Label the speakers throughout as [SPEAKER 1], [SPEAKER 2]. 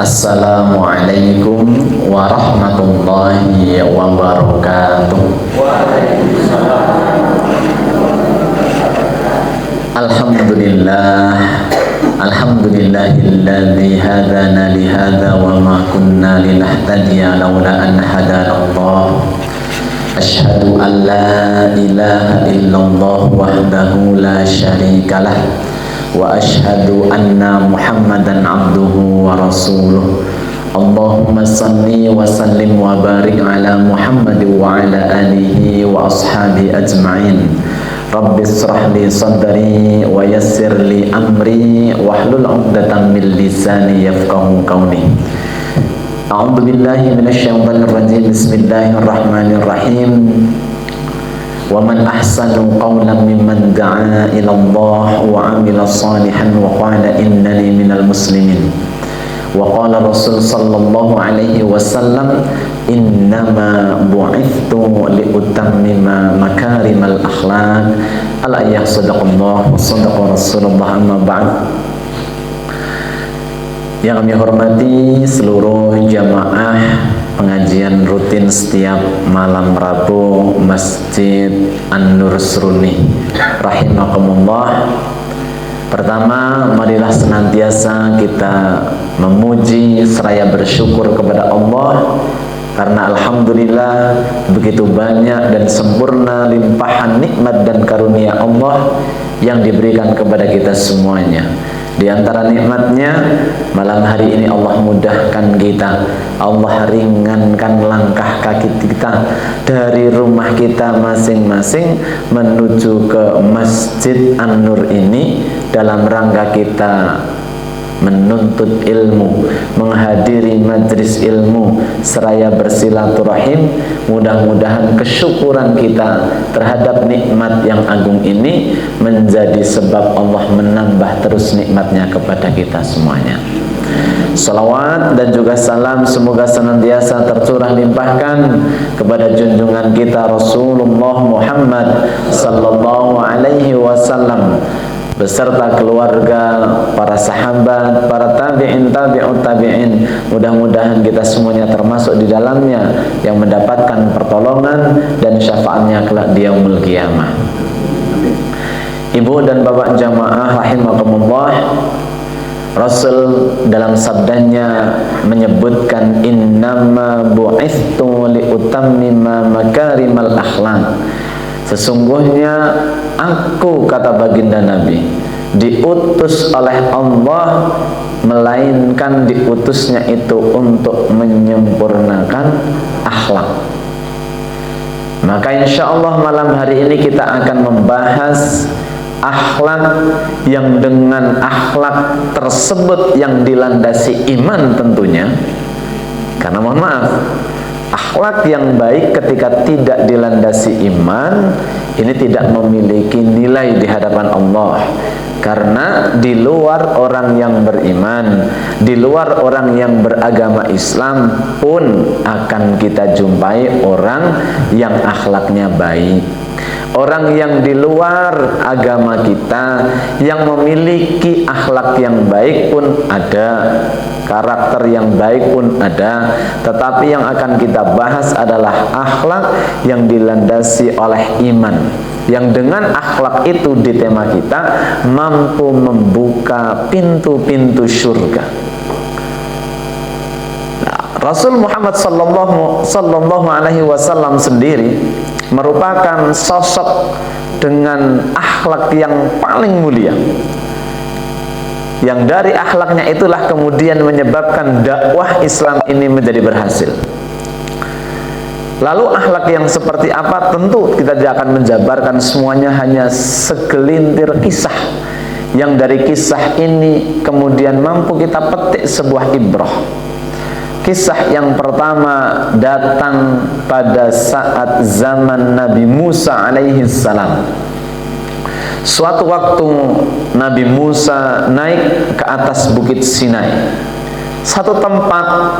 [SPEAKER 1] Assalamualaikum warahmatullahi wabarakatuh. Alhamdulillah, alhamdulillahilladzi hadana li hadza wa ma kunna linahtadiya laula an hadanallah. Asyhadu an la ilaha illallah wahdahu la syarikalah wa asyhadu anna Muhammadan abduhu wa rasuluh. Allahumma salli wa sallim wa barik ala Muhammad wa ala alihi wa ashabi ajma'in. Rabbi israh li sadri wa yassir li amri wahlul 'uqdatam min lisani yafqahu qawli. A'udzu billahi minasyaitonir rajim. Bismillahirrahmanirrahim. Wa man ahsanu qawlan mimman da'a ila Allah wa 'amila shalihan wa qala innani minal muslimin. Wa qala Rasul sallallahu alaihi wasallam, innama bu'ithtu li utammima makarimal akhlaq. Al-ayah. Sadaqallah wa sadaqa Rasulullah. Amma ba'd. Yang kami hormati seluruh jamaah pengajian rutin setiap malam Rabu Masjid An-Nur Seruni rahimakumullah. Pertama, marilah senantiasa kita memuji seraya bersyukur kepada Allah, karena alhamdulillah begitu banyak dan sempurna limpahan nikmat dan karunia Allah yang diberikan kepada kita semuanya. Di antara nikmatnya, malam hari ini Allah mudahkan kita, Allah ringankan langkah kaki kita dari rumah kita masing-masing menuju ke Masjid An-Nur ini dalam rangka kita menuntut ilmu, menghadiri majlis ilmu, seraya bersilaturahim. Mudah-mudahan kesyukuran kita terhadap nikmat yang agung ini menjadi sebab Allah menambah terus nikmatnya kepada kita semuanya. Salawat dan juga salam semoga senantiasa tercurah limpahkan kepada junjungan kita Rasulullah Muhammad sallallahu alaihi wasallam beserta keluarga, para sahabat, para tabi'in, tabi'ut tabi'in. Mudah-mudahan kita semuanya termasuk di dalamnya yang mendapatkan pertolongan dan syafaatnya kelak di yaumul qiyamah. Ibu dan bapak jamaah rahimakumullah, Rasul dalam sabdanya menyebutkan innama bu'ithtu li utammima makarimal akhlaq. Sesungguhnya aku, kata baginda Nabi, diutus oleh Allah, melainkan diutusnya itu untuk menyempurnakan akhlak. Maka insya Allah malam hari ini kita akan membahas akhlak yang dengan akhlak tersebut yang dilandasi iman tentunya. Karena mohon maaf, akhlak yang baik ketika tidak dilandasi iman ini tidak memiliki nilai di hadapan Allah. Karena di luar orang yang beriman, di luar orang yang beragama Islam pun akan kita jumpai orang yang akhlaknya baik. Orang yang di luar agama kita yang memiliki akhlak yang baik pun ada, karakter yang baik pun ada. Tetapi yang akan kita bahas adalah akhlak yang dilandasi oleh iman, yang dengan akhlak itu di tema kita mampu membuka pintu-pintu surga. Rasul Muhammad sallallahu alaihi wasallam sendiri merupakan sosok dengan akhlak yang paling mulia, yang dari akhlaknya itulah kemudian menyebabkan dakwah Islam ini menjadi berhasil. Lalu akhlak yang seperti apa? Tentu kita tidak akan menjabarkan semuanya, hanya segelintir kisah yang dari kisah ini kemudian mampu kita petik sebuah ibrah. Kisah yang pertama datang pada saat zaman Nabi Musa alaihi salam. Suatu waktu Nabi Musa naik ke atas bukit Sinai, satu tempat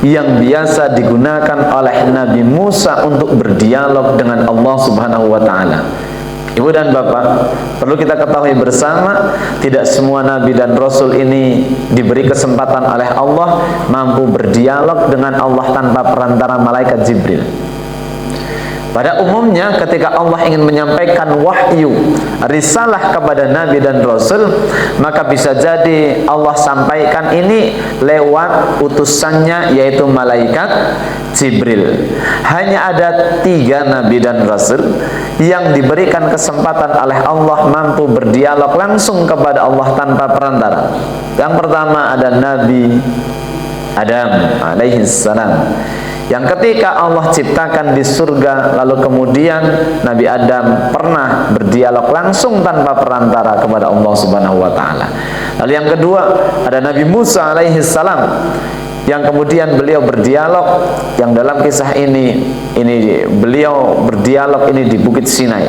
[SPEAKER 1] yang biasa digunakan oleh Nabi Musa untuk berdialog dengan Allah Subhanahu wa taala. Ibu dan bapak, perlu kita ketahui bersama, tidak semua nabi dan rasul ini diberi kesempatan oleh Allah mampu berdialog dengan Allah tanpa perantara malaikat Jibril. Pada umumnya ketika Allah ingin menyampaikan wahyu, risalah kepada nabi dan rasul, maka bisa jadi Allah sampaikan ini lewat utusannya, yaitu malaikat Jibril. Hanya ada 3 nabi dan rasul yang diberikan kesempatan oleh Allah mampu berdialog langsung kepada Allah tanpa perantara. Yang pertama ada Nabi Adam alaihissalam, yang ketika Allah ciptakan di surga, lalu kemudian Nabi Adam pernah berdialog langsung tanpa perantara kepada Allah Subhanahu wa taala. Lalu yang kedua ada Nabi Musa alaihissalam, yang kemudian beliau berdialog, yang dalam kisah ini beliau berdialog ini di Bukit Sinai.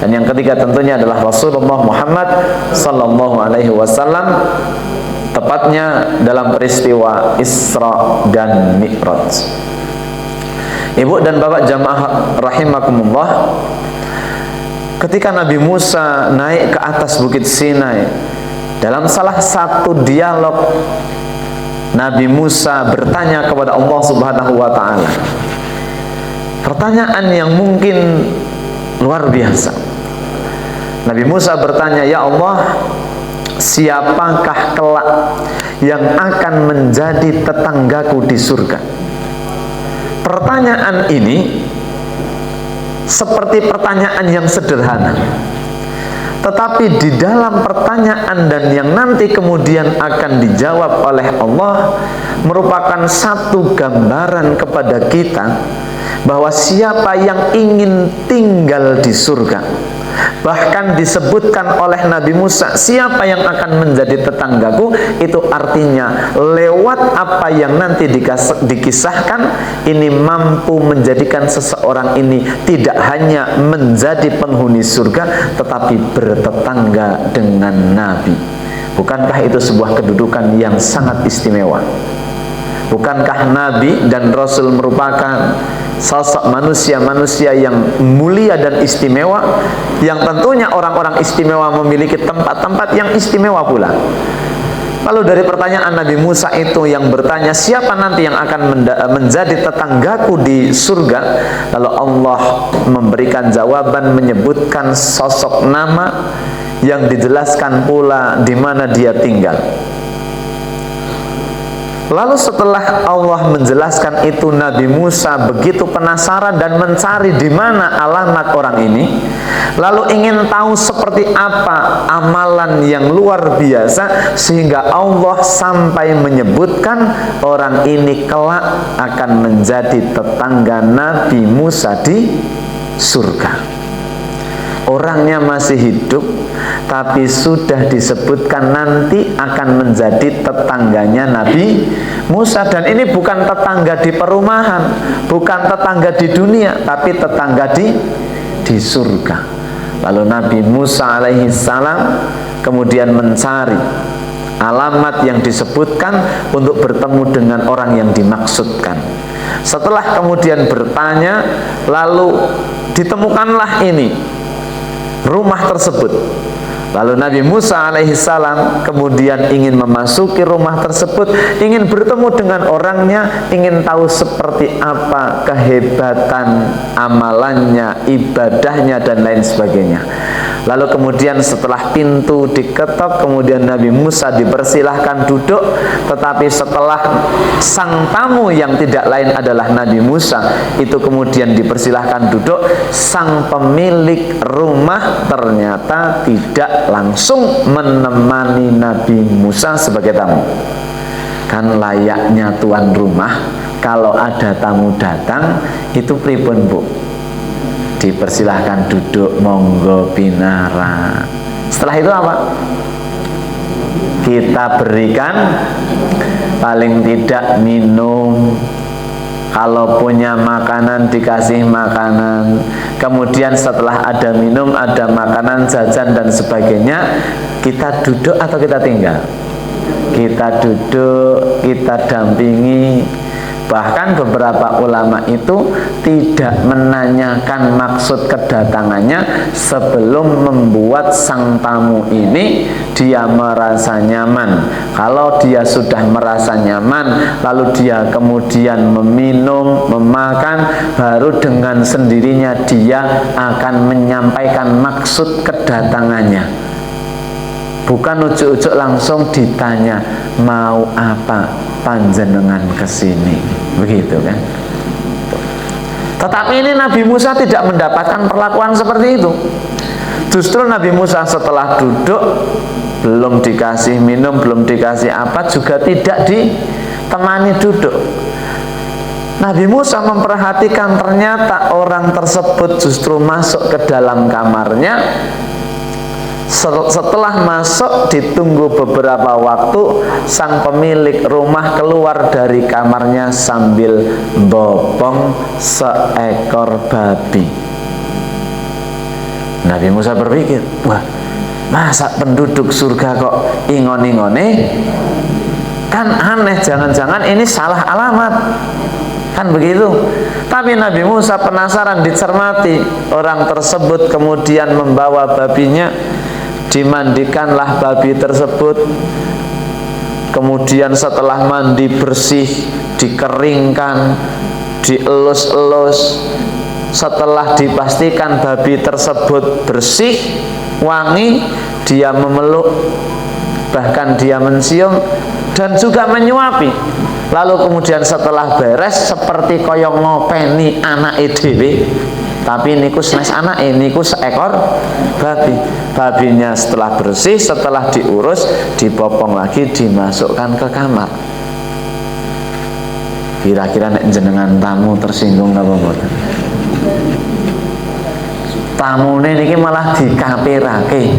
[SPEAKER 1] Dan yang ketiga tentunya adalah Rasulullah Muhammad sallallahu alaihi wasallam, tepatnya dalam peristiwa Isra dan Mi'raj. Ibu dan bapak jamaah rahimakumullah, ketika Nabi Musa naik ke atas Bukit Sinai, dalam salah satu dialog Nabi Musa bertanya kepada Allah Subhanahu wa taala. Pertanyaan yang mungkin luar biasa. Nabi Musa bertanya, "Ya Allah, siapakah kelak yang akan menjadi tetanggaku di surga?" Pertanyaan ini seperti pertanyaan yang sederhana, tetapi di dalam pertanyaan dan yang nanti kemudian akan dijawab oleh Allah merupakan satu gambaran kepada kita bahwa siapa yang ingin tinggal di surga. Bahkan disebutkan oleh Nabi Musa, siapa yang akan menjadi tetanggaku, itu artinya lewat apa yang nanti dikisahkan ini mampu menjadikan seseorang ini tidak hanya menjadi penghuni surga, tetapi bertetangga dengan Nabi. Bukankah itu sebuah kedudukan yang sangat istimewa? Bukankah Nabi dan Rasul merupakan sosok manusia-manusia yang mulia dan istimewa, yang tentunya orang-orang istimewa memiliki tempat-tempat yang istimewa pula. Lalu dari pertanyaan Nabi Musa itu yang bertanya, siapa nanti yang akan menjadi tetanggaku di surga? Lalu Allah memberikan jawaban, menyebutkan sosok nama yang dijelaskan pula di mana dia tinggal. Lalu setelah Allah menjelaskan itu, Nabi Musa begitu penasaran dan mencari di mana alamat orang ini, lalu ingin tahu seperti apa amalan yang luar biasa sehingga Allah sampai menyebutkan orang ini kelak akan menjadi tetangga Nabi Musa di surga. Orangnya masih hidup, tapi sudah disebutkan nanti akan menjadi tetangganya Nabi Musa. Dan ini bukan tetangga di perumahan, bukan tetangga di dunia, tapi tetangga di surga. Lalu Nabi Musa alaihissalam kemudian mencari alamat yang disebutkan untuk bertemu dengan orang yang dimaksudkan. Setelah kemudian bertanya, lalu ditemukanlah ini rumah tersebut. Lalu Nabi Musa alaihissalam kemudian ingin memasuki rumah tersebut, ingin bertemu dengan orangnya, ingin tahu seperti apa kehebatan amalannya, ibadahnya dan lain sebagainya. Lalu kemudian setelah pintu diketok, kemudian Nabi Musa dipersilahkan duduk. Tetapi setelah sang tamu yang tidak lain adalah Nabi Musa itu kemudian dipersilahkan duduk, sang pemilik rumah ternyata tidak langsung menemani Nabi Musa sebagai tamu. Kan layaknya tuan rumah kalau ada tamu datang itu pripun Bu? Dipersilahkan duduk, monggo pinara. Setelah itu apa? Kita berikan paling tidak minum. Kalau punya makanan dikasih makanan. Kemudian setelah ada minum, ada makanan, jajan dan sebagainya, kita duduk atau kita tinggal? Kita duduk, kita dampingi. Bahkan beberapa ulama itu tidak menanyakan maksud kedatangannya sebelum membuat sang tamu ini dia merasa nyaman. Kalau dia sudah merasa nyaman, lalu dia kemudian meminum, memakan, baru dengan sendirinya dia akan menyampaikan maksud kedatangannya. Bukan ujuk-ujuk langsung ditanya, mau apa panjenengan kesini, begitu kan? Tetapi ini Nabi Musa tidak mendapatkan perlakuan seperti itu. Justru Nabi Musa setelah duduk, belum dikasih minum, belum dikasih apa, juga tidak ditemani duduk. Nabi Musa memperhatikan ternyata orang tersebut justru masuk ke dalam kamarnya. Setelah masuk, ditunggu beberapa waktu, sang pemilik rumah keluar dari kamarnya sambil bopong seekor babi. Nabi Musa berpikir, wah, masa penduduk surga kok ingon-ingone? Kan aneh, jangan-jangan ini salah alamat, kan begitu. Tapi Nabi Musa penasaran, dicermati. Orang tersebut kemudian membawa babinya, dimandikanlah babi tersebut. Kemudian setelah mandi bersih, dikeringkan, dielus-elus. Setelah dipastikan babi tersebut bersih, wangi, dia memeluk, bahkan dia mencium dan juga menyuapi. Lalu kemudian setelah beres, seperti koyong ngopeni anak dhewe, tapi niku senes anak niku seekor babi. Babinya setelah bersih, setelah diurus, dipopong lagi, dimasukkan ke kamar. Kira-kira nek jenengan tamu tersinggung napa mboten? Tamune niki malah dikapirake.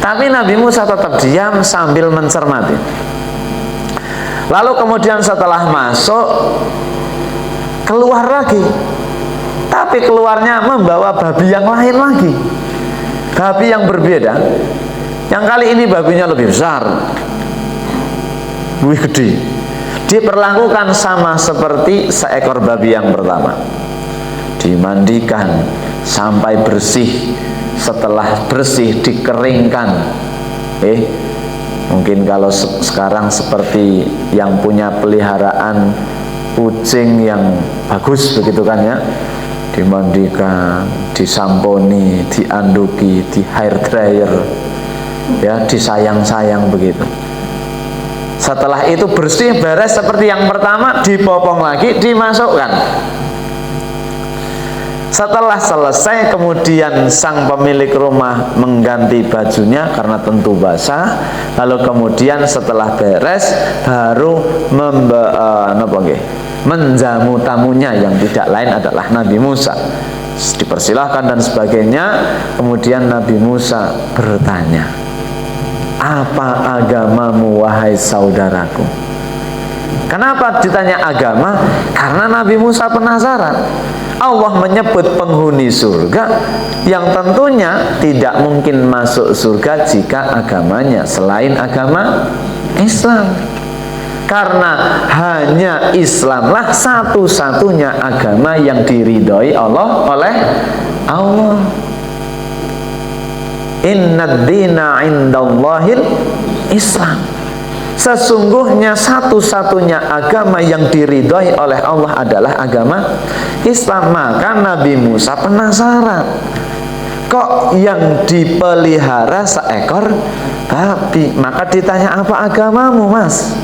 [SPEAKER 1] Tapi Nabi Musa tetap diam sambil mencermati. Lalu kemudian setelah masuk, keluar lagi. Tapi keluarnya membawa babi yang lain lagi, babi yang berbeda. Yang kali ini babinya lebih besar, lebih gede. Diperlakukan sama seperti seekor babi yang pertama. Dimandikan sampai bersih. Setelah bersih dikeringkan. Mungkin kalau sekarang seperti yang punya peliharaan kucing yang bagus begitu kan ya, dimandikan, disamponi, dianduki, di hair dryer, ya, disayang-sayang begitu. Setelah itu bersih beres seperti yang pertama, dipopong lagi, dimasukkan. Setelah selesai, kemudian sang pemilik rumah mengganti bajunya karena tentu basah. Lalu kemudian setelah beres, baru menjamu tamunya yang tidak lain adalah Nabi Musa. Dipersilahkan dan sebagainya. Kemudian Nabi Musa bertanya, apa agamamu wahai saudaraku? Kenapa ditanya agama? Karena Nabi Musa penasaran. Allah menyebut penghuni surga yang tentunya tidak mungkin masuk surga jika agamanya selain agama Islam. Karena hanya Islamlah satu-satunya agama yang diridhoi oleh Allah. Innad dina indallahil Islam. Sesungguhnya satu-satunya agama yang diridhoi oleh Allah adalah agama Islam. Maka Nabi Musa penasaran, kok yang dipelihara seekor babi? Maka ditanya, apa agamamu, Mas?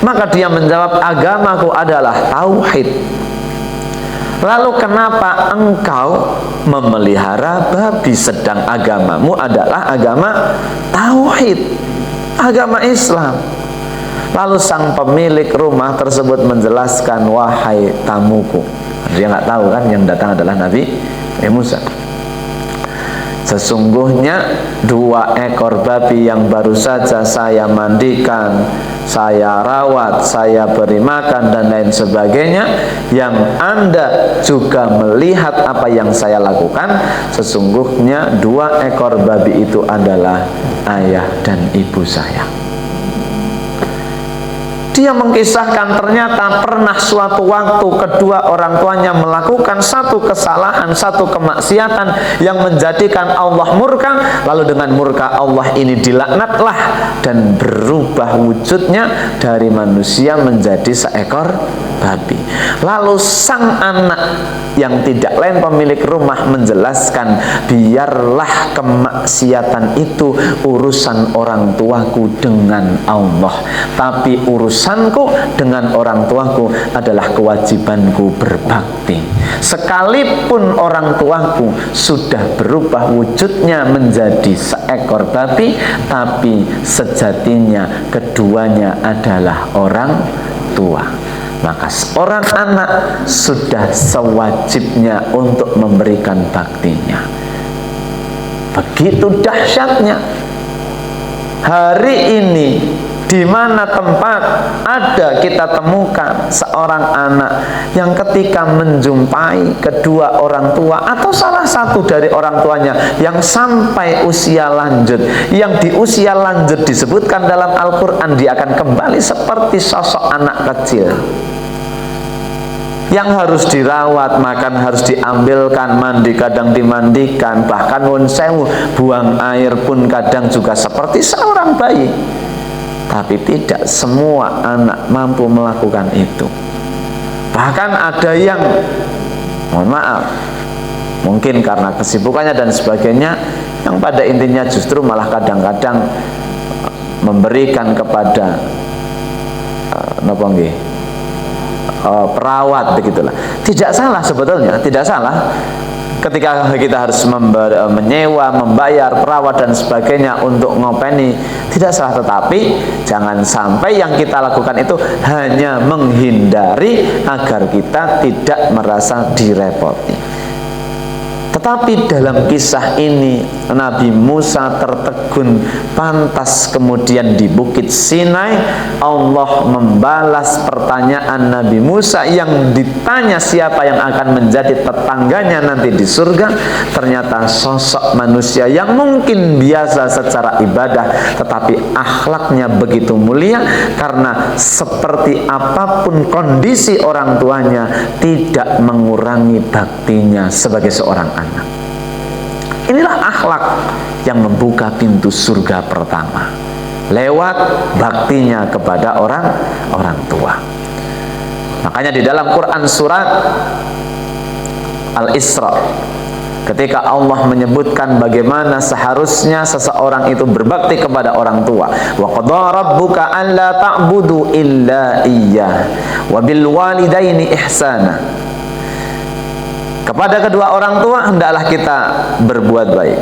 [SPEAKER 1] Maka dia menjawab, agamaku adalah tauhid. Lalu kenapa engkau memelihara babi sedang agamamu adalah agama tauhid, agama Islam? Lalu sang pemilik rumah tersebut menjelaskan, wahai tamuku. Dia nggak tahu kan yang datang adalah Nabi Musa. Sesungguhnya 2 ekor babi yang baru saja saya mandikan, saya rawat, saya beri makan dan lain sebagainya, yang Anda juga melihat apa yang saya lakukan, sesungguhnya 2 ekor babi itu adalah ayah dan ibu saya. Dia mengkisahkan ternyata pernah suatu waktu kedua orang tuanya melakukan satu kesalahan, satu kemaksiatan yang menjadikan Allah murka. Lalu dengan murka Allah ini dilaknatlah dan berubah wujudnya dari manusia menjadi seekor babi. Lalu sang anak yang tidak lain pemilik rumah menjelaskan, biarlah kemaksiatan itu urusan orang tuaku dengan Allah, tapi urusanku dengan orang tuaku adalah kewajibanku berbakti. Sekalipun orang tuaku sudah berubah wujudnya menjadi seekor babi, tapi sejatinya keduanya adalah orang tua. Maka seorang anak sudah sewajibnya untuk memberikan baktinya. Begitu dahsyatnya. Hari ini di mana tempat ada kita temukan seorang anak yang ketika menjumpai kedua orang tua atau salah satu dari orang tuanya yang sampai usia lanjut, yang di usia lanjut disebutkan dalam Al-Quran dia akan kembali seperti sosok anak kecil yang harus dirawat, makan harus diambilkan, mandi kadang dimandikan, bahkan wonsewu buang air pun kadang juga seperti seorang bayi. Tapi tidak semua anak mampu melakukan itu. Bahkan ada yang, mohon maaf, mungkin karena kesibukannya dan sebagainya, yang pada intinya justru malah kadang-kadang memberikan kepada perawat, begitulah. Tidak salah sebetulnya, tidak salah ketika kita harus menyewa, membayar perawat dan sebagainya untuk ngopeni, tidak salah. Tetapi jangan sampai yang kita lakukan itu hanya menghindari agar kita tidak merasa direpoti. Tetapi dalam kisah ini Nabi Musa tertegun pantas, kemudian di Bukit Sinai Allah membalas pertanyaan Nabi Musa yang ditanya siapa yang akan menjadi tetangganya nanti di surga. Ternyata sosok manusia yang mungkin biasa secara ibadah, tetapi akhlaknya begitu mulia, karena seperti apapun kondisi orang tuanya tidak mengurangi baktinya sebagai seorang anak. Inilah akhlak yang membuka pintu surga pertama, lewat baktinya kepada orang tua. Makanya di dalam Quran surat Al-Isra, ketika Allah menyebutkan bagaimana seharusnya seseorang itu berbakti kepada orang tua, wa qadara rabbuka alla ta'budu illa iyyah wa bil walidaini ihsana. Kepada kedua orang tua hendaklah kita berbuat baik.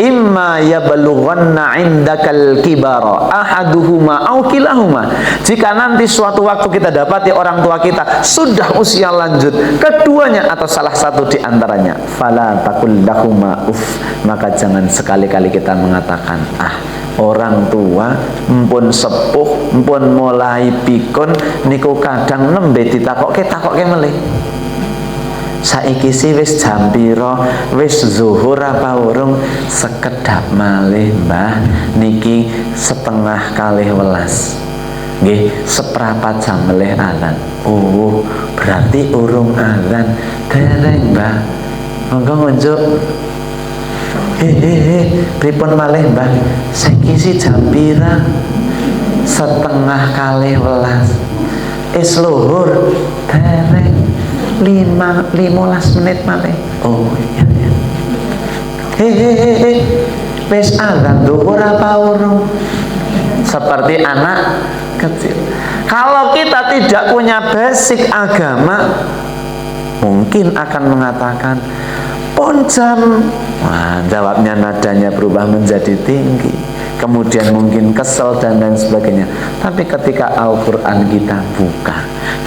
[SPEAKER 1] Imma yablughanna 'indakal kibara ahaduhuma aw kilahuma. Jika nanti suatu waktu kita dapati orang tua kita sudah usia lanjut, keduanya atau salah satu di antaranya, fala taqul lahuma uff, maka jangan sekali-kali kita mengatakan, orang tua mpun sepuh, mpun mulai pikun niku kadang nembe ditakokke melih. Saiki sih wis jam piro, wis zuhur apa urung? Sekedap malih mbah, niki 11:30. Nggih, seprapat jam melih azan. Oh, berarti urung azan. Dereng mbah, monggo ngunjuk. Pripun malih mbah? Saiki sih jam pira? 11:30. Luhur dereng. 15 menit malih. Oh iya. Wis azan dhuwur apa urung? Seperti anak kecil. Kalau kita tidak punya basic agama, mungkin akan mengatakan pun jam. Wah, jawabnya nadanya berubah menjadi tinggi. Kemudian mungkin kesel dan lain sebagainya. Tapi ketika Al-Quran kita buka,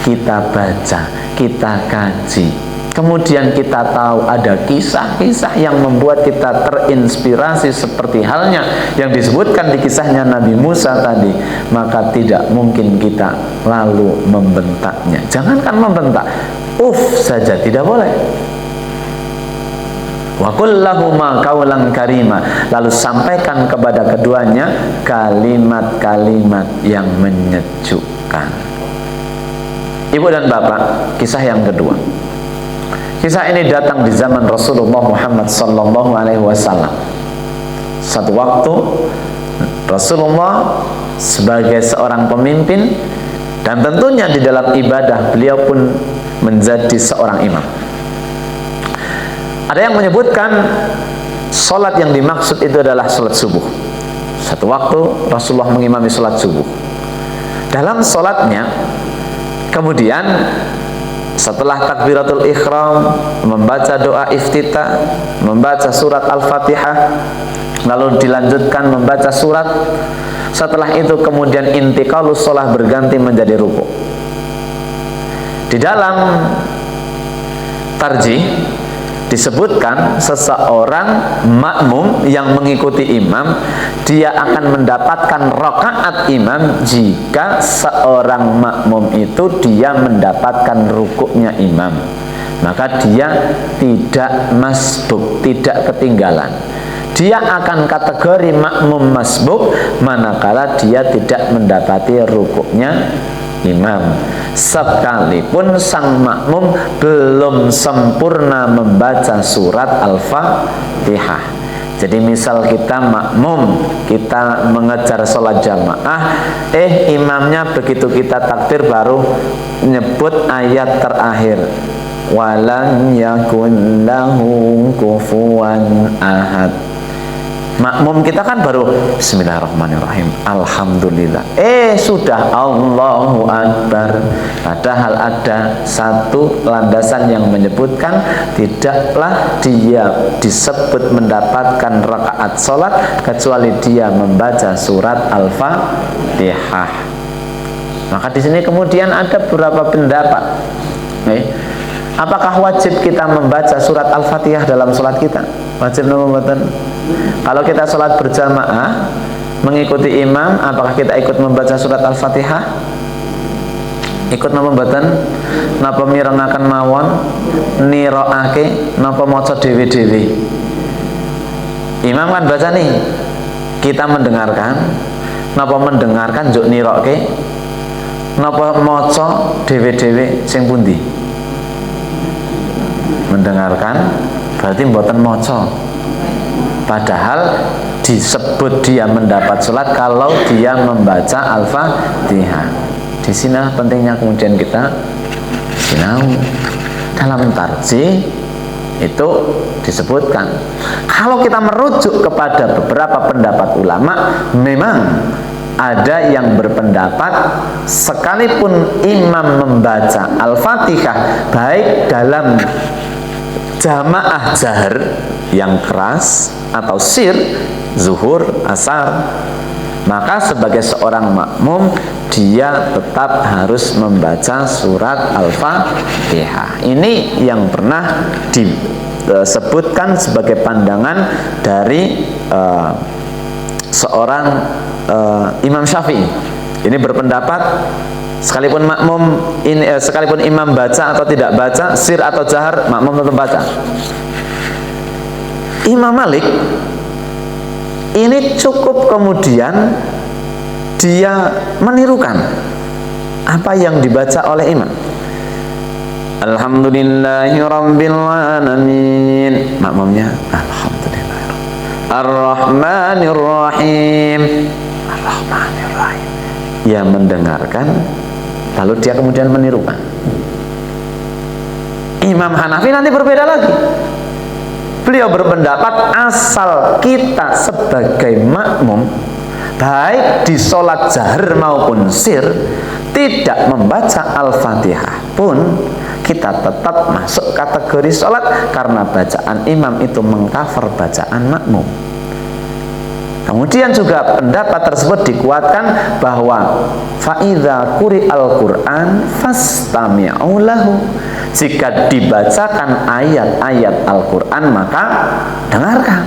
[SPEAKER 1] kita baca, kita kaji, kemudian kita tahu ada kisah-kisah yang membuat kita terinspirasi seperti halnya yang disebutkan di kisahnya Nabi Musa tadi, maka tidak mungkin kita lalu membentaknya. Jangankan membentak, saja tidak boleh. Wa qul lahuma qaulan karima, lalu sampaikan kepada keduanya kalimat-kalimat yang menyejukkan. Ibu dan bapak, kisah yang kedua. Kisah ini datang di zaman Rasulullah Muhammad sallallahu alaihi wasallam. Satu waktu Rasulullah sebagai seorang pemimpin, dan tentunya di dalam ibadah beliau pun menjadi seorang imam. Ada yang menyebutkan sholat yang dimaksud itu adalah sholat subuh. Satu waktu Rasulullah mengimami sholat subuh. Dalam sholatnya, kemudian setelah takbiratul ihram, membaca doa iftitah, membaca surat Al-Fatihah, lalu dilanjutkan membaca surat. Setelah itu kemudian intiqalus sholat, berganti menjadi ruku. Di dalam tarjih disebutkan seseorang makmum yang mengikuti imam, dia akan mendapatkan rakaat imam jika seorang makmum itu dia mendapatkan rukuknya imam, maka dia tidak masbuk, tidak ketinggalan. Dia akan kategori makmum masbuk manakala dia tidak mendapati rukuknya imam, sekalipun sang makmum belum sempurna membaca surat Al-Fatihah. Jadi misal kita makmum, kita mengejar sholat jamaah, imamnya begitu kita takbir baru nyebut ayat terakhir, walan yakun lahu kufuwan ahad. Makmum kita kan baru bismillahirrahmanirrahim, alhamdulillah, sudah Allahu Akbar. Padahal ada satu landasan yang menyebutkan tidaklah dia disebut mendapatkan rakaat sholat kecuali dia membaca surat Al-Fatihah. Maka di sini kemudian ada beberapa pendapat. Apakah wajib kita membaca surat Al-Fatihah dalam sholat kita? Wajib nomor. Kalau kita sholat berjamaah mengikuti imam, apakah kita ikut membaca surat Al-Fatihah? Ikut nomor. Napa mirengaken mawon, niroake, napa maca dewi-dewi. Imam kan baca nih, kita mendengarkan. Napa mendengarkan juk niroke, napa maca dewi-dewi sing pundi? Mendengarkan berarti mboten maca. Padahal disebut dia mendapat sholat kalau dia membaca Al-Fatihah. Di sini pentingnya kemudian kita sinau. Dalam tarjih itu disebutkan, kalau kita merujuk kepada beberapa pendapat ulama, memang ada yang berpendapat sekalipun imam membaca Al-Fatihah baik dalam jamaah jahar yang keras atau sir, zuhur, asar, maka sebagai seorang makmum dia tetap harus membaca surat Al-Fatihah. Ini yang pernah disebutkan sebagai pandangan dari seorang Imam Syafi'i. Ini berpendapat sekalipun makmum ini sekalipun imam baca atau tidak baca, sir atau jahar, makmum tetap baca. Imam Malik ini cukup kemudian dia menirukan apa yang dibaca oleh imam. Alhamdulillahirabbil alamin, makmumnya alhamdulillah. Ar-Rahmanir-Rahim, Ar-Rahmanir-Rahim. Ia mendengarkan lalu dia kemudian menirukan. Imam Hanafi nanti berbeda lagi. Beliau berpendapat asal kita sebagai makmum baik di sholat jahar maupun sir tidak membaca Al-Fatihah pun kita tetap masuk kategori sholat karena bacaan imam itu mengcover bacaan makmum. Kemudian juga pendapat tersebut dikuatkan bahwa fa'idza quri'al Qur'an fastami'u lahu. Jika dibacakan ayat-ayat Al-Quran maka dengarkan.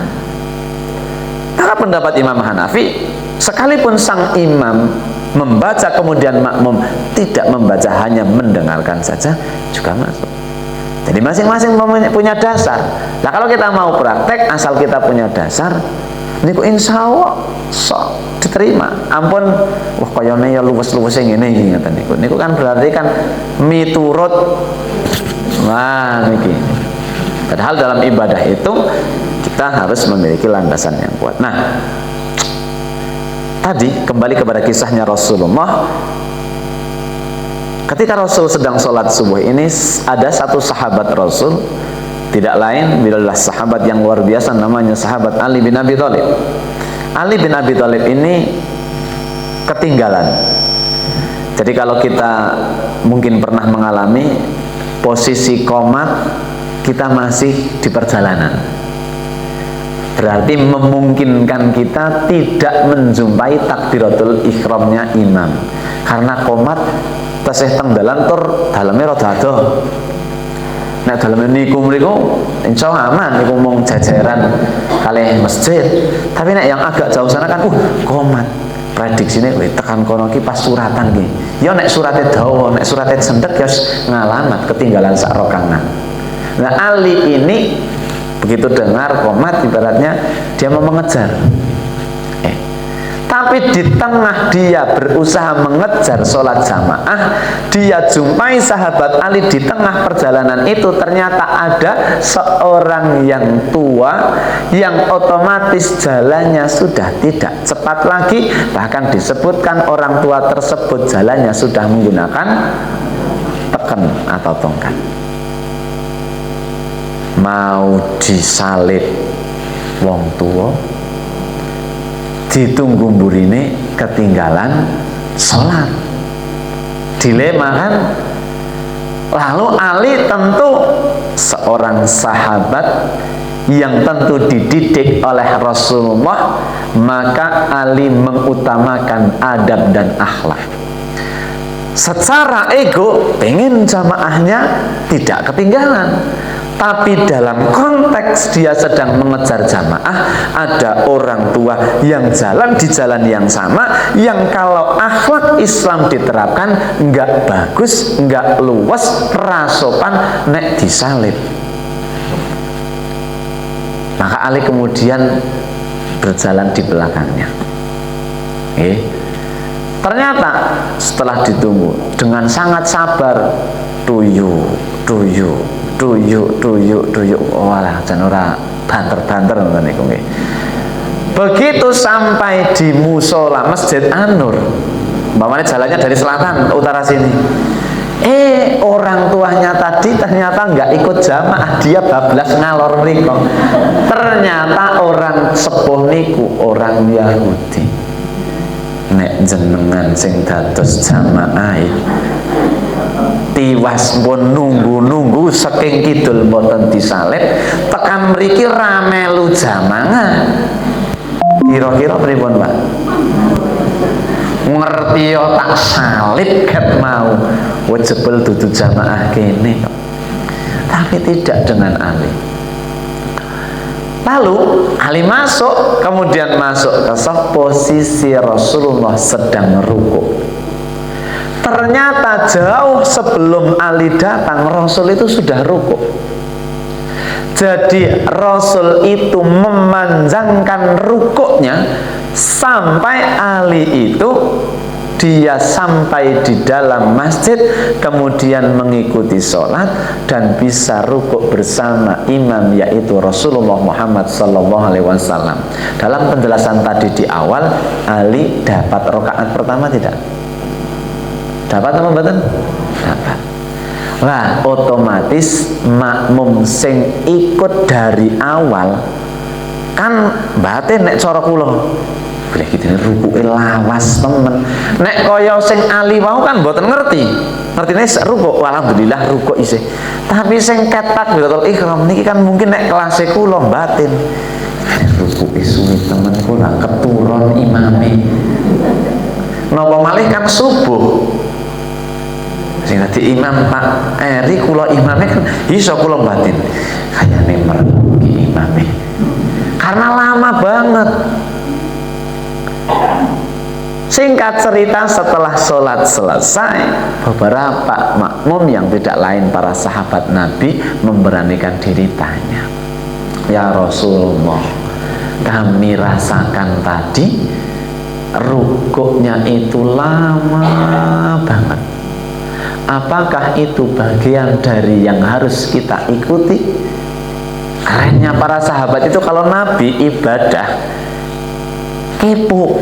[SPEAKER 1] Maka pendapat Imam Hanafi, sekalipun sang imam membaca kemudian makmum tidak membaca, hanya mendengarkan saja juga masuk. Jadi masing-masing punya dasar. Nah kalau kita mau praktek, asal kita punya dasar, niku insya Allah sok diterima. Ampun, wah koyone ya luwes-luwes ngene ngeten niku. Niku kan berarti kan miturut. Wah niki. Padahal dalam ibadah itu kita harus memiliki landasan yang kuat. Nah, tadi kembali kepada kisahnya Rasulullah. Ketika Rasul sedang sholat subuh ini, ada satu sahabat Rasul, tidak lain adalah sahabat yang luar biasa, namanya sahabat Ali bin Abi Thalib. Ali bin Abi Thalib ini ketinggalan. Jadi kalau kita mungkin pernah mengalami posisi qomat, kita masih di perjalanan, berarti memungkinkan kita tidak menjumpai takbiratul ihramnya imam, karena qomat tasih teng dalan tur daleme rada adoh. Nek daleme niku mriku insya Allah aman, niku mung jajaran kalih masjid. Tapi nek yang agak jauh sana kan qomat. Prediksine kowe tekan kono ki pas suratan ki. Ya nek surate dawa, nek surate cendhek ya ngalamat ketinggalan sak rokangan. Nah, Ali ini begitu dengar qomat ibaratnya dia mau mengejar. Tapi di tengah dia berusaha mengejar sholat jamaah, dia jumpai sahabat Ali di tengah perjalanan itu. Ternyata ada seorang yang tua yang otomatis jalannya sudah tidak cepat lagi. Bahkan disebutkan orang tua tersebut jalannya sudah menggunakan teken atau tongkat. Mau disalib wong tua, ditunggu mburine ketinggalan sholat, dilema kan. Lalu Ali tentu seorang sahabat yang tentu dididik oleh Rasulullah, maka Ali mengutamakan adab dan akhlak. Secara ego pengen jamaahnya tidak ketinggalan, tapi dalam konteks dia sedang mengejar jamaah, ada orang tua yang jalan di jalan yang sama, yang kalau akhlak Islam diterapkan nggak bagus, nggak luwes, rasopan, nek disalib. Maka Ali kemudian berjalan di belakangnya. Ternyata setelah ditunggu dengan sangat sabar, tuyuk, walah jan ora banter-banter ngoten niku nggih. Begitu sampai di musola Masjid An-Nur, umpamanya jalannya dari selatan utara sini. Orang tuanya tadi ternyata nggak ikut jamaah, dia bablas ngalor mriko. Ternyata orang sepuh niku orang Yahudi. Nek jenengan sing dados jamaah tiwas pun nunggu saking kidul mboten disalib, tekan mriki ra melu jamaah. Kira-kira pripun, Pak? Ngerti yo tak salib ket mau, jebul dudu jamaah kene. Tapi tidak dengan Ali. Lalu Ali masuk, kemudian masuk ke posisi Rasulullah sedang rukuk. Ternyata jauh sebelum Ali datang, Rasul itu sudah rukuk. Jadi Rasul itu memanjangkan rukuknya sampai Ali itu dia sampai di dalam masjid, kemudian mengikuti sholat dan bisa rukuk bersama imam, yaitu Rasulullah Muhammad SAW. Dalam penjelasan tadi di awal, Ali dapat rakaat pertama tidak? Dapat apa mboten? Dapat. Nah, otomatis makmum sing ikut dari awal kan batin nek cara kula. Boleh gitu rukuke lawas temen. Nek kaya sing Ali wau kan mboten ngerti. Ngertine rukuk, alhamdulillah rukuk isih. Tapi sing takbiratul ihram niki kan mungkin nek kelase kula batin. Rukuke suwi temen kula keturun imame. Napa malih kan subuh. Sing dadi imam Pak Eri kula imame kan iso kula batin. Kayane mergi imame. Karena lama banget. Singkat cerita, setelah sholat selesai, beberapa makmum yang tidak lain para sahabat Nabi memberanikan diri tanya, ya Rasulullah, kami rasakan tadi rukuknya itu lama banget. Apakah itu bagian dari yang harus kita ikuti? Kerennya para sahabat itu kalau Nabi ibadah kepo,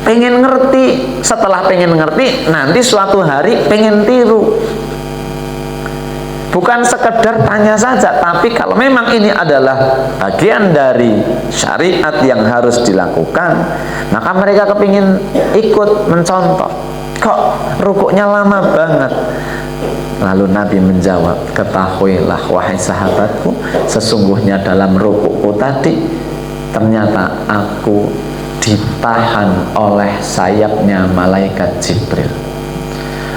[SPEAKER 1] pengen ngerti. Setelah pengen ngerti, nanti suatu hari pengen tiru. Bukan sekedar tanya saja, tapi kalau memang ini adalah bagian dari syariat yang harus dilakukan, maka mereka kepingin ikut mencontoh. Kok rukuknya lama banget? Lalu Nabi menjawab, ketahuilah wahai sahabatku, sesungguhnya dalam rukukku tadi ternyata aku ditahan oleh sayapnya malaikat Jibril.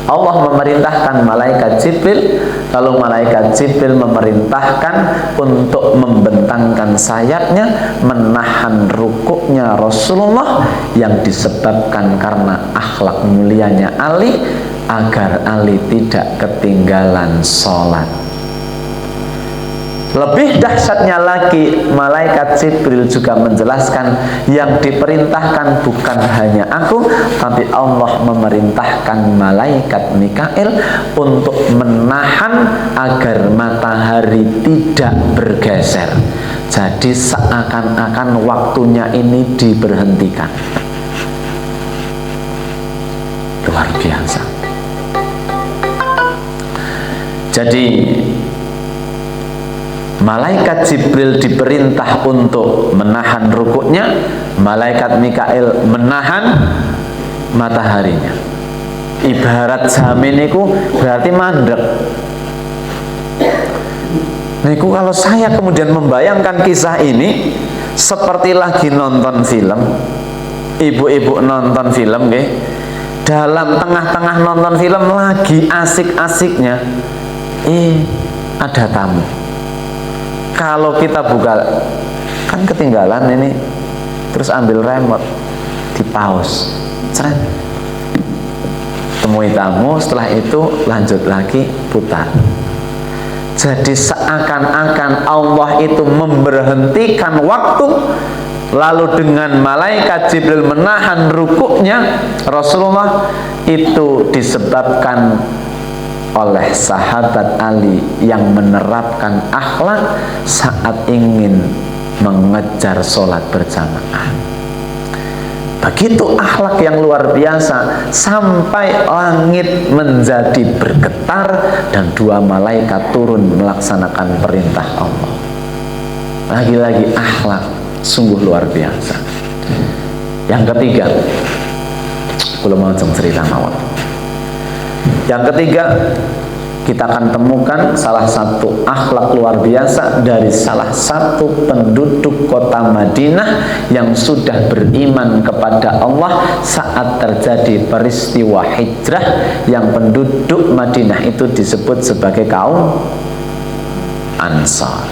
[SPEAKER 1] Allah memerintahkan malaikat Jibril, lalu malaikat Jibril memerintahkan untuk membentangkan sayapnya, menahan rukuknya Rasulullah yang disebabkan karena akhlak mulianya Ali, agar Ali tidak ketinggalan sholat. Lebih dahsyatnya lagi, malaikat Jibril juga menjelaskan yang diperintahkan bukan hanya aku, tapi Allah memerintahkan malaikat Mikail untuk menahan agar matahari tidak bergeser. Jadi seakan-akan waktunya ini diberhentikan. Luar biasa. Jadi malaikat Jibril diperintah untuk menahan rukuknya, malaikat Mikail menahan mataharinya. Ibarat jamin niku berarti mandek. Niku kalau saya kemudian membayangkan kisah ini seperti lagi nonton film. Ibu-ibu nonton film nggih. Dalam tengah-tengah nonton film lagi asik-asiknya, ada tamu. Kalau kita buka, kan ketinggalan ini, terus ambil remote, di pause, ceret, temui tamu, setelah itu lanjut lagi putar. Jadi seakan-akan Allah itu memberhentikan waktu, lalu dengan malaikat Jibril menahan rukuknya Rasulullah, itu disebabkan oleh sahabat Ali yang menerapkan akhlak saat ingin mengejar sholat berjamaah. Begitu akhlak yang luar biasa, sampai langit menjadi bergetar dan dua malaikat turun melaksanakan perintah Allah. Lagi-lagi akhlak sungguh luar biasa. Yang ketiga, kalau mau cerita mawon. Yang ketiga, kita akan temukan salah satu akhlak luar biasa dari salah satu penduduk kota Madinah yang sudah beriman kepada Allah saat terjadi peristiwa hijrah, yang penduduk Madinah itu disebut sebagai kaum Ansar.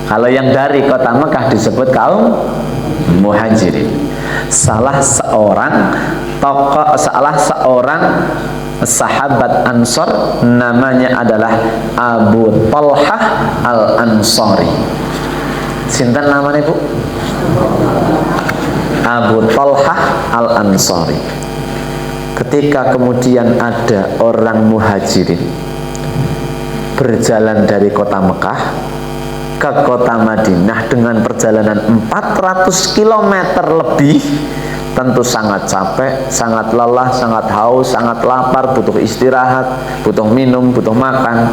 [SPEAKER 1] Kalau yang dari kota Mekah disebut kaum Muhajirin. Salah seorang sahabat Ansor namanya adalah Abu Talhah Al-Ansari. Sinten namanya Bu? Abu Talhah Al-Ansari. Ketika kemudian ada orang Muhajirin berjalan dari kota Mekah ke kota Madinah dengan perjalanan 400 km lebih, tentu sangat capek, sangat lelah, sangat haus, sangat lapar, butuh istirahat, butuh minum, butuh makan.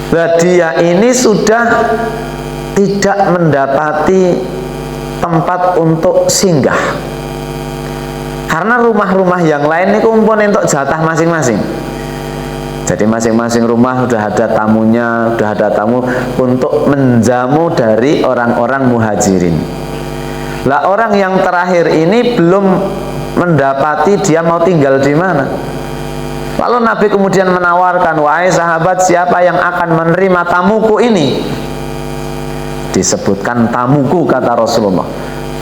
[SPEAKER 1] Nah, dia ini sudah tidak mendapati tempat untuk singgah, karena rumah-rumah yang lain ini kumpul untuk jatah masing-masing. Jadi masing-masing rumah sudah ada tamunya, sudah ada tamu untuk menjamu dari orang-orang Muhajirin. Lah, orang yang terakhir ini belum mendapati dia mau tinggal di mana. Lalu Nabi kemudian menawarkan, wahai sahabat, siapa yang akan menerima tamuku ini? Disebutkan tamuku, kata Rasulullah.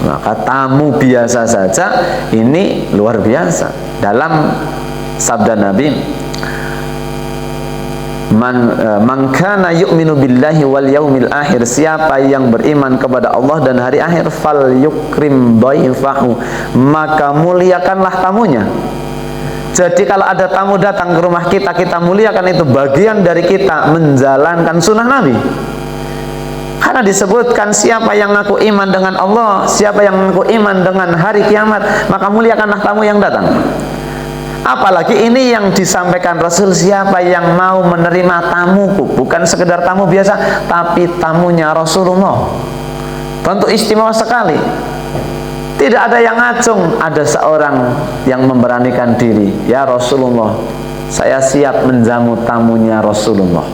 [SPEAKER 1] Maka tamu biasa saja ini luar biasa. Dalam sabda Nabi, man kana yu'minu billahi wal yaumil akhir, siapa yang beriman kepada Allah dan hari akhir, fal yukrim dhaifahu, maka muliakanlah tamunya. Jadi kalau ada tamu datang ke rumah kita, kita muliakan, itu bagian dari kita menjalankan sunnah Nabi. Karena disebutkan siapa yang ngaku iman dengan Allah, siapa yang ngaku iman dengan hari kiamat, maka muliakanlah tamu yang datang. Apalagi ini yang disampaikan Rasul, siapa yang mau menerima tamuku, bukan sekedar tamu biasa, tapi tamunya Rasulullah, tentu istimewa sekali. Tidak ada yang ngacung. Ada seorang yang memberanikan diri, ya Rasulullah, saya siap menjamu tamunya Rasulullah.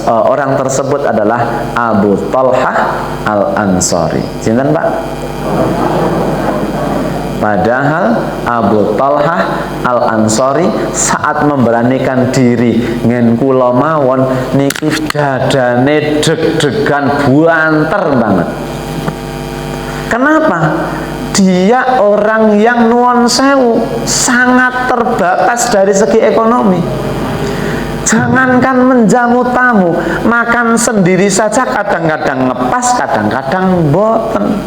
[SPEAKER 1] Orang tersebut adalah Abu Talhah Al-Ansari. Sinten Pak? Padahal Abu Talhah Al-Ansari saat memberanikan diri ngen kula mawon niki dadane deg-degan buanter banget. Kenapa? Dia orang yang nuwun sewu, sangat terbatas dari segi ekonomi. Jangankan menjamu tamu, makan sendiri saja kadang-kadang ngepas, kadang-kadang boten.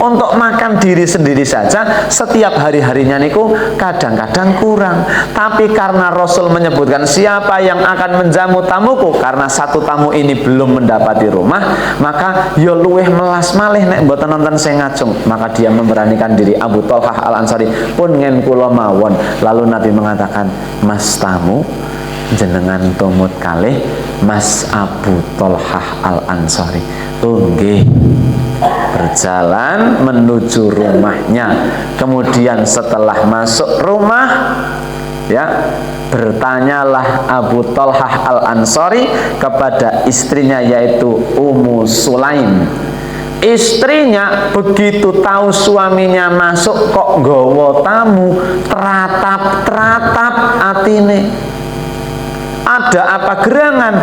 [SPEAKER 1] Untuk makan diri sendiri saja setiap hari-harinya niku kadang-kadang kurang. Tapi karena Rasul menyebutkan siapa yang akan menjamu tamuku, karena satu tamu ini belum mendapati rumah, maka yo luweh melas malih nek mboten nonton sing ngajung. Maka dia memberanikan diri. Abu Talhah Al-Ansari pun ngen kula mawon. Lalu Nabi mengatakan, "Mas tamu jenengan tumut kalih Mas Abu Talhah Al-Ansari." Nggih. Berjalan menuju rumahnya. Kemudian setelah masuk rumah, ya, bertanyalah Abu Talhah Al-Ansari kepada istrinya, yaitu Ummu Sulaim. Istrinya begitu tahu suaminya masuk kok nggawa tamu, teratap-teratap atine. Ada apa gerangan?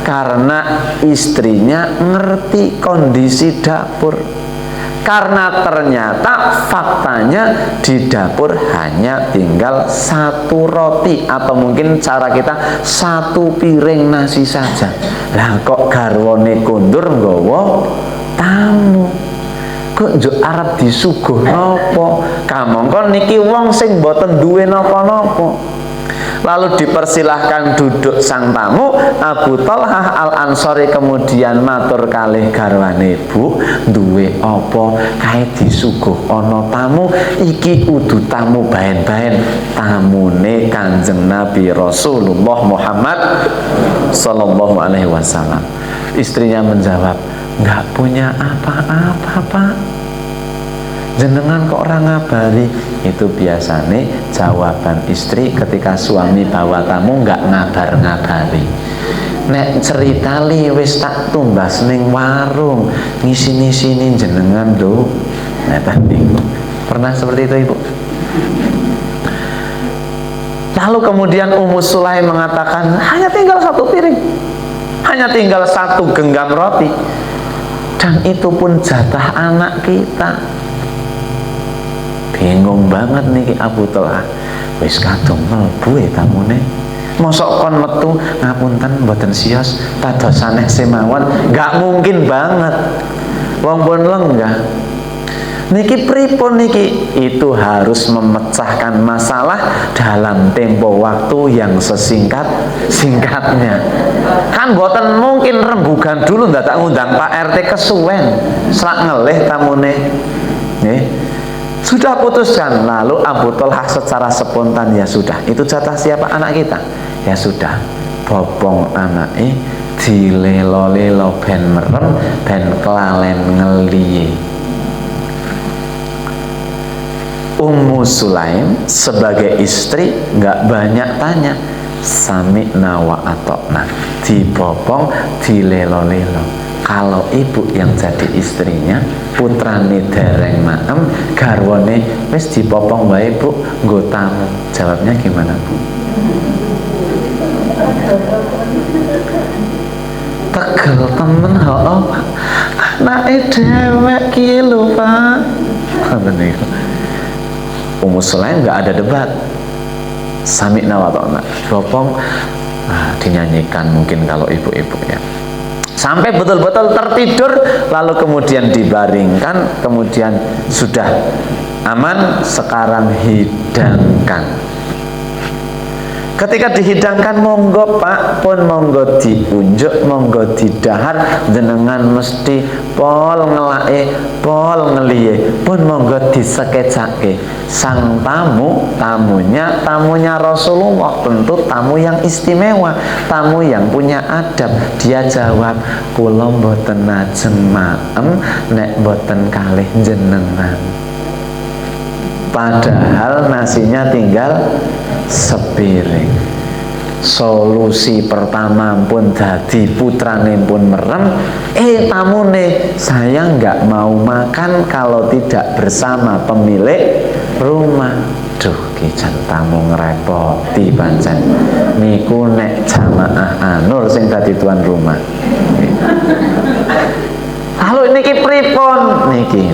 [SPEAKER 1] Karena istrinya ngerti kondisi dapur. Karena ternyata faktanya di dapur hanya tinggal satu roti, atau mungkin cara kita satu piring nasi saja. Lah kok garwane kondur nggawa tamu? Kok njuk arep disuguh napa? Kamangka niki wong sing mboten duwe napa-napa. Lalu dipersilahkan duduk sang tamu. Abu Talhah Al-Ansari kemudian matur kalih garwane, "Bu, duwe apa kae disuguh ana tamu? Iki kudu tamu bahen-bahen, tamune Kanjeng Nabi Rasulullah Muhammad sallallahu alaihi wasallam." Istrinya menjawab, "Enggak punya apa-apa, Pak. Jenengan kok orang ngabari?" Itu biasanya jawaban istri ketika suami bawa tamu nggak ngabar-ngabari. Nek ceritali wis tak tumbas ning warung, ngisi-ngisini jenengan lho. Nah tadi pernah seperti itu Ibu? Lalu kemudian Ummu Sulaim mengatakan, hanya tinggal satu piring, hanya tinggal satu genggam roti, dan itu pun jatah anak kita. Bingung banget nih Abu Talhah. Wis kadung mlebu tamune. Mosok kon metu ngapunten mboten sios dados sanes semawon, enggak mungkin banget. Wong pun lenggah. Niki pripun niki? Itu harus memecahkan masalah dalam tempo waktu yang sesingkat-singkatnya. Kan mboten mungkin rembugan dulu ndak tak ngundang Pak RT kesuwen, selak ngelih tamune. Nggih. Sudah putuskan. Lalu Abu Talhah secara spontan, ya sudah, itu jatah siapa? Anak kita. Ya sudah, bobong anake dilelo-lelo ben merem ben kelalen ngeliye. Ummu Sulaim sebagai istri nggak banyak tanya, sami'na wa ata'na, dibobong dilelo-lelo. Kalau ibu yang jadi istrinya, putrane dereng maem, garwane wis dipopong wae Bu, nggo tamu. Jawabnya gimana Bu? Tegel temen, Pak. Naik dewek ki lho Pak. Ummu Sulaim nggak ada debat. Sami'na wa ta'na. Bopong dinyanyikan mungkin kalau ibu-ibu ya. Sampai betul-betul tertidur, lalu kemudian dibaringkan, kemudian sudah aman, sekarang hidangkan. Ketika dihidangkan, monggo Pak, pun monggo diunjuk, monggo didahar, jenengan mesti pol ngelae, pol ngeliye, pun monggo disekecake. Sang tamunya Rasulullah, tentu tamu yang istimewa, tamu yang punya adab. Dia jawab, kula mboten ajeng maem nek mboten kalih jenengan. Padahal nasinya tinggal sepiring. Solusi pertama pun dadi putrane pun merem. Tamune, saya nggak mau makan kalau tidak bersama pemilik rumah. Duh, kijan tamu ngerepoti pancen. Niku nek jamaah Anur sing dadi tuan rumah. Lalu niki pripun niki?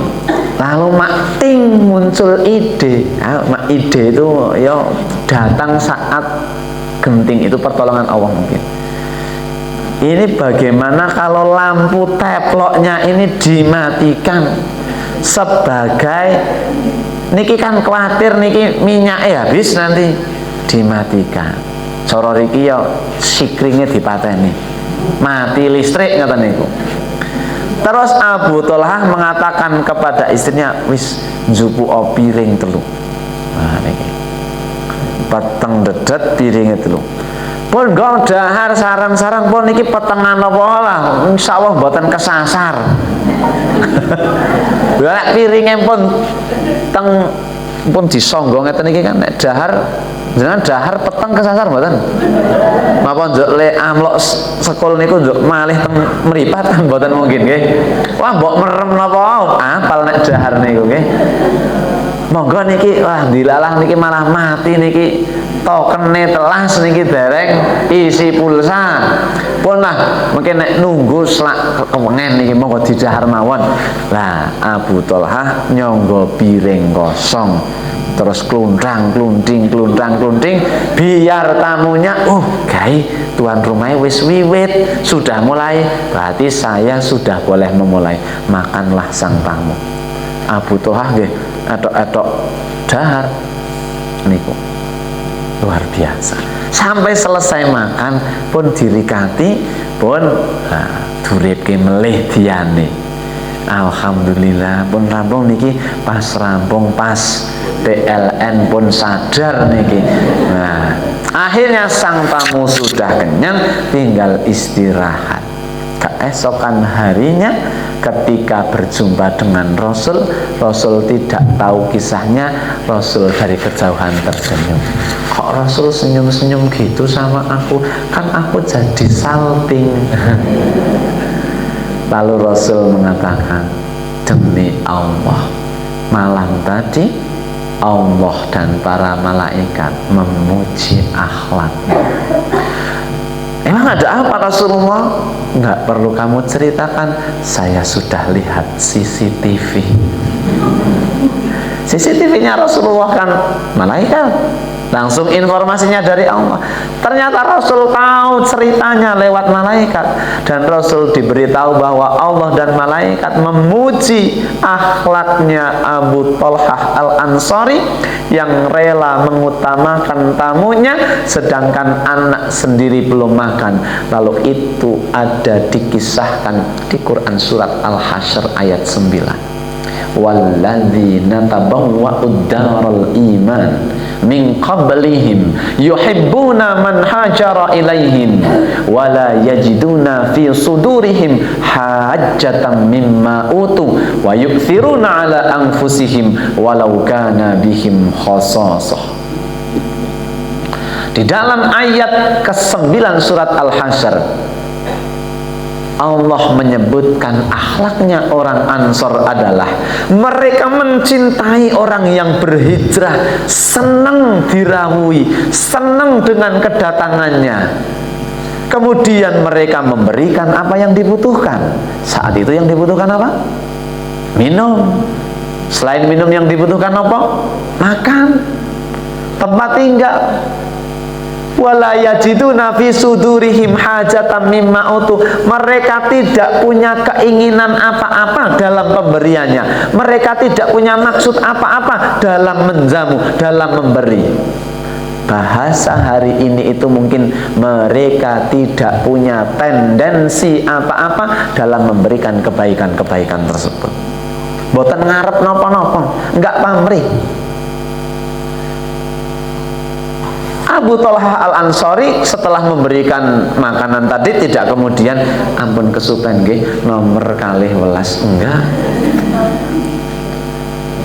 [SPEAKER 1] Lalu mak ting muncul ide. Mak ide itu ya datang saat genting, itu pertolongan Allah mungkin. Ini bagaimana kalau lampu teploknya ini dimatikan sebagai niki kan khawatir niki minyaknya habis nanti dimatikan. Coro riki ya sikringe dipateni. Mati listrik ngoten niku. Terus Abu Thalhah mengatakan kepada istrinya, wis njupu piring telu. Nah niki. Peteng dedet piringe telu. Pun gong dahar sarang-sarang pun niki petengan apa lah, insyaallah mboten kesasar. Lah piringe pun disonggo ngeten iki kan nek dahar jenengan dahar peteng kesasar mboten? Napa njuk le amlok sekul niku njuk malih teng mripat kan mboten mungkin nggih. Wah mbok merem napa apal nek dahar niku nggih. Monggo niki wah dilalah niki malah mati niki tokene telas niki dereng isi pulsa. Pun lah mungkin nek nunggu selak kewengen niki monggo didahar mawon. Lah Abu Thalhah nyonggo piring kosong. Terus kluntrang klunting biar tamunya gai tuan rumahnya wis wiwit sudah mulai, berarti saya sudah boleh memulai. Makanlah sang tamu. Abu Thalhah nggih etok-etok dahar niku luar biasa. Sampai selesai makan pun dirikati pun duripke melih diane. Alhamdulillah pun rampung niki, pas rampung pas PLN pun sadar niki. Nah, akhirnya sang tamu sudah kenyang, tinggal istirahat. Keesokan harinya ketika berjumpa dengan Rasul tidak tahu kisahnya. Rasul dari kejauhan tersenyum. Kok Rasul senyum-senyum gitu sama aku? Kan aku jadi salting. Lalu Rasul mengatakan, demi Allah, malam tadi Allah dan para malaikat memuji akhlaknya. Emang ada apa Rasulullah? Nggak perlu kamu ceritakan, saya sudah lihat CCTV. CCTV-nya Rasulullah kan malaikat, langsung informasinya dari Allah. Ternyata Rasul tahu ceritanya lewat malaikat, dan Rasul diberitahu bahwa Allah dan malaikat memuji akhlaknya Abu Thalhah Al-Ansari yang rela mengutamakan tamunya sedangkan anak sendiri belum makan. Lalu itu ada dikisahkan di Quran surat Al-Hasyr ayat 9. Walladzina tabawwa'ud daral iman min qablihim yuhibbuna man hajara ilaihim wala yajiduna fi sudurihim hajjatan mimma utu wa yu'thiruna ala anfusihim walau kana bihim khasasah. Di dalam ayat ke-9 surat Al-Hasyr, Allah menyebutkan akhlaknya orang Ansor adalah mereka mencintai orang yang berhijrah, senang dirawui, senang dengan kedatangannya. Kemudian mereka memberikan apa yang dibutuhkan. Saat itu yang dibutuhkan apa? Minum. Selain minum yang dibutuhkan apa? Makan, tempat tinggal. Wala yajiduna fi sudurihim hajatan mimma utu. Mereka tidak punya keinginan apa-apa dalam pemberiannya. Mereka tidak punya maksud apa-apa dalam menjamu, dalam memberi. Bahasa hari ini itu mungkin mereka tidak punya tendensi apa-apa dalam memberikan kebaikan-kebaikan tersebut. Boten ngarep nopo-nopo, enggak pamrih. Abu Talhah Al-Ansori setelah memberikan makanan tadi tidak kemudian ampun kesupen nggih nomor kalih welas, enggak.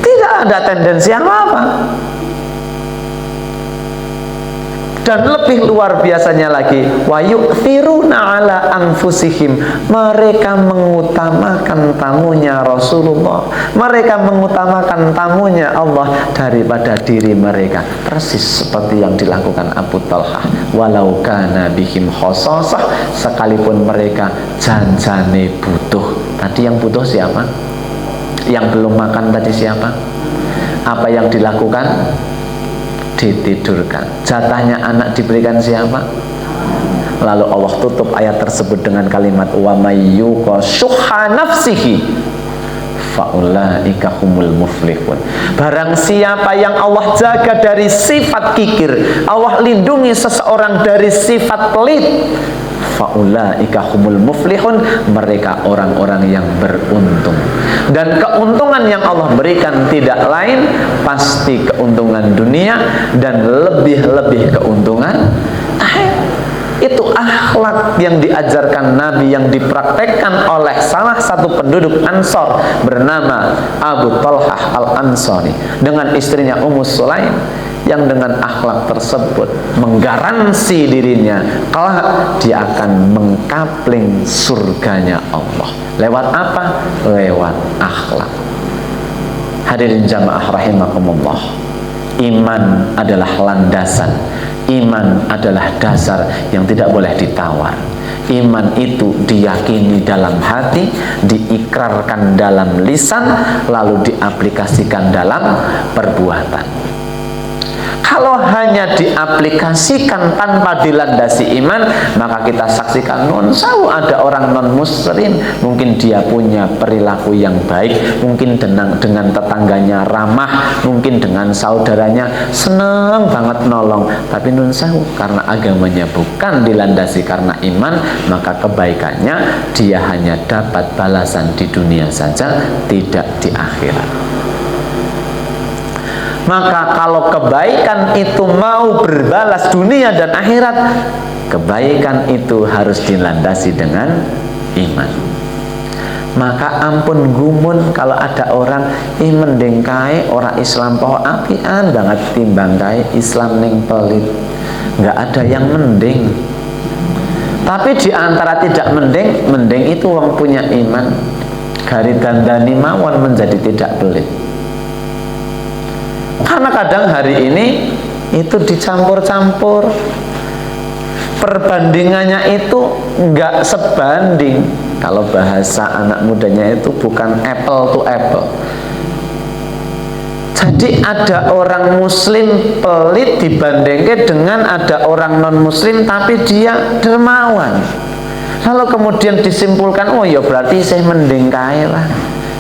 [SPEAKER 1] Tidak ada tendensi apa-apa. Dan lebih luar biasanya lagi, wa yu'thiruna ala anfusihim, mereka mengutamakan tamunya Rasulullah, mereka mengutamakan tamunya Allah daripada diri mereka, persis seperti yang dilakukan Abu Talhah. Walau kana bihim khososah, sekalipun mereka janjane butuh. Tadi yang butuh siapa? Yang belum makan tadi siapa? Apa yang dilakukan? Ditidurkan. Jatahnya anak diberikan siapa? Lalu Allah tutup ayat tersebut dengan kalimat wa may yuqa syuhha nafsihi faulaika humul muflihun. Barang siapa yang Allah jaga dari sifat kikir, Allah lindungi seseorang dari sifat pelit, faulaika humul muflihun, mereka orang-orang yang beruntung. Dan keuntungan yang Allah berikan tidak lain pasti keuntungan dunia dan lebih-lebih keuntungan akhirat. Itu akhlak yang diajarkan Nabi, yang dipraktekkan oleh salah satu penduduk Ansor bernama Abu Talhah Al-Ansori dengan istrinya Ummu Sulaim, yang dengan akhlak tersebut menggaransi dirinya kelak dia akan mengkapling surganya Allah. Lewat apa? Lewat akhlak. Hadirin jamaah rahimakumullah, iman adalah landasan, iman adalah dasar yang tidak boleh ditawar. Iman itu diyakini dalam hati, diikrarkan dalam lisan, lalu diaplikasikan dalam perbuatan. Kalau hanya diaplikasikan tanpa dilandasi iman, maka kita saksikan non-sawu ada orang non-muslim, mungkin dia punya perilaku yang baik, mungkin dengan tetangganya ramah, mungkin dengan saudaranya senang banget nolong, tapi non-sawu karena agamanya bukan dilandasi karena iman, maka kebaikannya dia hanya dapat balasan di dunia saja, tidak di akhirat. Maka kalau kebaikan itu mau berbalas dunia dan akhirat, kebaikan itu harus dilandasi dengan iman. Maka ampun gumun kalau ada orang mending kae ora Islam po apian banget timbang kae Islam ning pelit. Nggak ada yang mending. Tapi di antara tidak mending, mending itu wong punya iman. Gari dandani mawon menjadi tidak pelit. Karena kadang hari ini itu dicampur-campur, perbandingannya itu nggak sebanding. Kalau bahasa anak mudanya itu bukan apple to apple. Jadi ada orang muslim pelit dibandingkan dengan ada orang non muslim tapi dia dermawan. Lalu kemudian disimpulkan, oh ya berarti saya mending kae lah.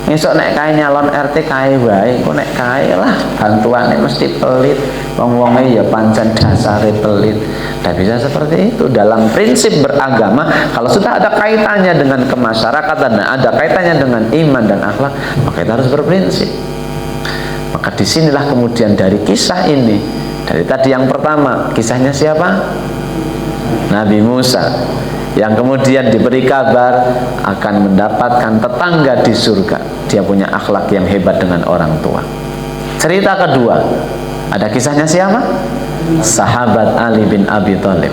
[SPEAKER 1] Esok nek kae nyalon RT kae wae, kok nek kae lah bantuane mesti pelit. Wong-wonge ya pancen dasare pelit. Tidak bisa seperti itu. Dalam prinsip beragama, kalau sudah ada kaitannya dengan kemasyarakatan, ada kaitannya dengan iman dan akhlak, maka kita harus berprinsip. Maka disinilah kemudian dari kisah ini, dari tadi yang pertama, kisahnya siapa? Nabi Musa, yang kemudian diberi kabar akan mendapatkan tetangga di surga. Dia punya akhlak yang hebat dengan orang tua. Cerita kedua, ada kisahnya siapa? Sahabat Ali bin Abi Thalib,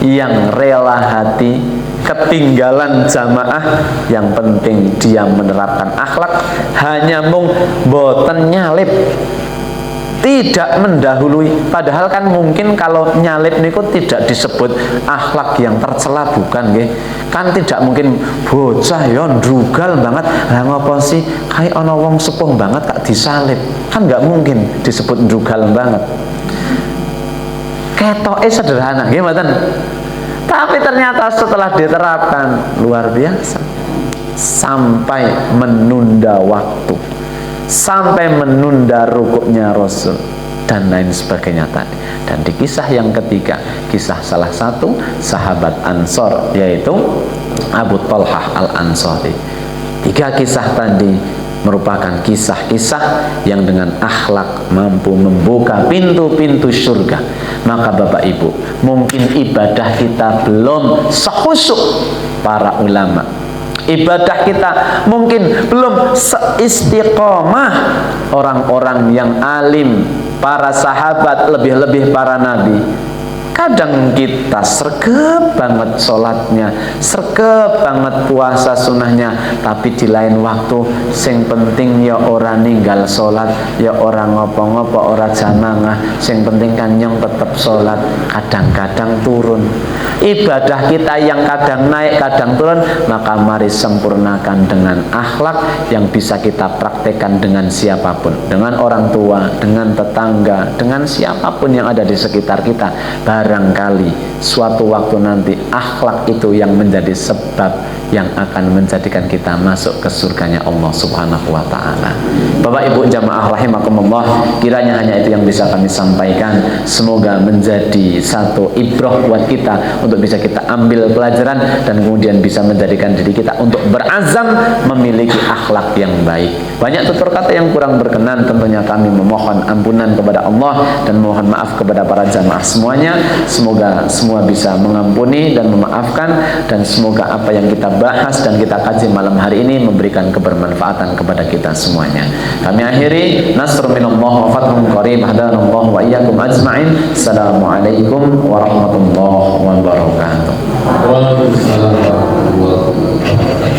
[SPEAKER 1] yang rela hati ketinggalan jamaah, yang penting dia menerapkan akhlak, hanya mung boten nyalip. tidak mendahului. Padahal kan mungkin kalau nyalip niku tidak disebut akhlak yang tercela, bukan nggih? Kan tidak mungkin bocah ya ndrugal banget. Lah ngopo sih kayak ana wong sepuh banget kak disalib? Kan nggak mungkin disebut ndrugal banget. Ketoke sederhana, nggih mboten? Tapi ternyata setelah diterapkan luar biasa. Sampai menunda waktu, sampai menunda rukuknya Rasul dan lain sebagainya tadi. Dan di kisah yang ketiga, kisah salah satu sahabat Ansor, yaitu Abu Talhah Al-Ansari. 3 kisah tadi merupakan kisah-kisah yang dengan akhlak mampu membuka pintu-pintu surga. Maka Bapak Ibu, mungkin ibadah kita belum sekhusyuk para ulama, ibadah kita mungkin belum seistiqomah orang-orang yang alim, para sahabat, lebih-lebih para nabi. Kadang kita sregep banget sholatnya, sregep banget puasa sunnahnya, tapi di lain waktu sing penting ya orang ninggal sholat, ya orang ngopo-ngopo, orang jamaah, sing penting kan yang tetap sholat. Kadang-kadang turun. Ibadah kita yang kadang naik, kadang turun, maka mari sempurnakan dengan akhlak yang bisa kita praktekkan dengan siapapun, dengan orang tua, dengan tetangga, dengan siapapun yang ada di sekitar kita. Barangkali suatu waktu nanti akhlak itu yang menjadi sebab yang akan menjadikan kita masuk ke surganya Allah Subhanahu wa ta'ala. Bapak Ibu jamaah rahimakumullah, kiranya hanya itu yang bisa kami sampaikan. Semoga menjadi satu ibrah buat kita untuk bisa kita ambil pelajaran dan kemudian bisa menjadikan diri kita untuk berazam memiliki akhlak yang baik. Banyak tutur kata yang kurang berkenan, tentunya kami memohon ampunan kepada Allah dan mohon maaf kepada para jamaah semuanya. Semoga semua bisa mengampuni dan memaafkan, dan semoga apa yang kita bahas dan kita kaji malam hari ini memberikan kebermanfaatan kepada kita semuanya. Kami akhiri, nasrun minallah wa fathun qarib, hadanallah wa iyyakum ajma'in. Assalamualaikum warahmatullahi wabarakatuh.
[SPEAKER 2] Waalaikumsalam warahmatullahi wabarakatuh.